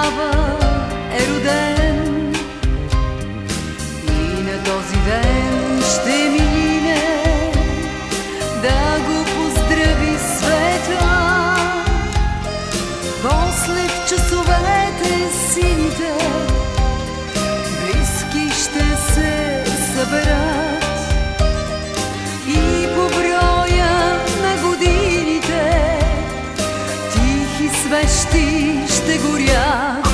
тогава е роден и на този ден ще мине да го поздрави света. После в часовете сините близки ще се съберат и по броя на годините тихи свещи ще горят.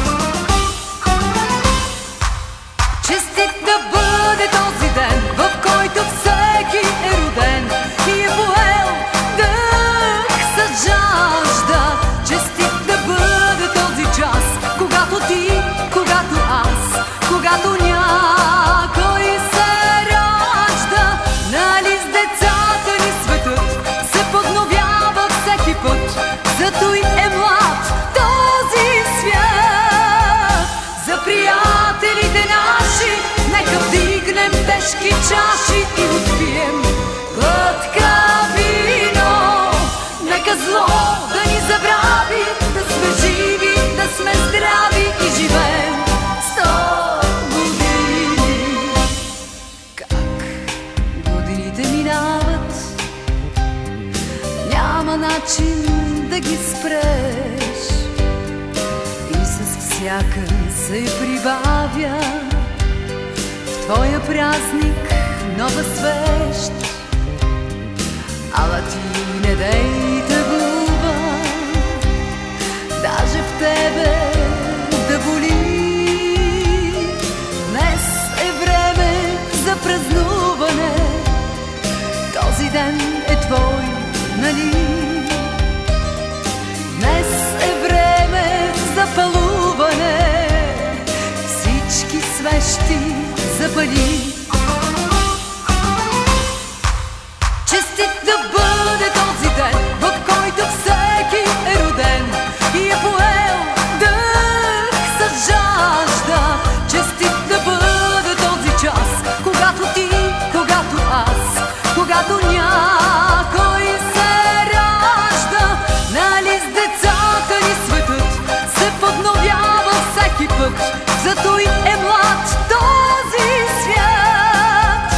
Честит да бъде този ден, в който всеки е роден и е поел дъх с жажда. Честит да бъде този час, когато ти, когато аз, когато някой се ражда. Нали с децата ни светът се подновява всеки път, зато и е млад този свят. За приятелите наши нека вдигнем тежки чаши и отпием глътка вино. Нека зло да ни забрави, да сме живи, да сме здрави и живеем 100 години. Как годините минават, няма начин да ги спреш и с всяка се прибавя в твоя празник нова свещ. Ала ти не дей тъгува, даже в тебе да боли. Днес е време за празнуване, този ден е твой, нали? Днес е време за палуване, всички свещи запали. Честит да бъде този ден, в който всеки е роден и е поел дъх с жажда. Честит да бъде този час, когато ти, когато аз, когато някой се ражда. Нали с децата ни светът се подновява всеки път, зато и е млад този свят.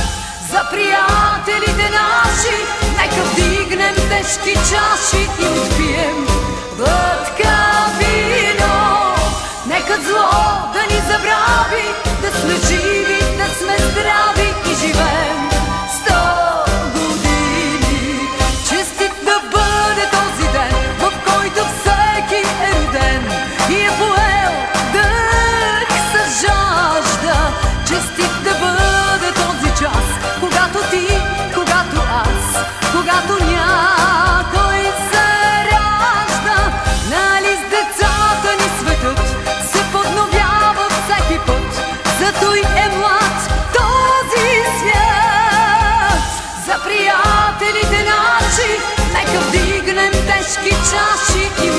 За приятелите наши нека вдигнем тежки чаши и отпием глътка вино. Нека зло да ни забрави, да сме живи, да сме здрави и живеем 100 години. Честит да бъде този ден, в който всеки е роден и е поел дъх с жажда. Честит да бъде този час, когато ти, когато аз, когато някой се ражда. Нали с децата ни светът се подновява всеки път, зато и е млад този свят. За приятелите наши нека вдигнем тежки чаши и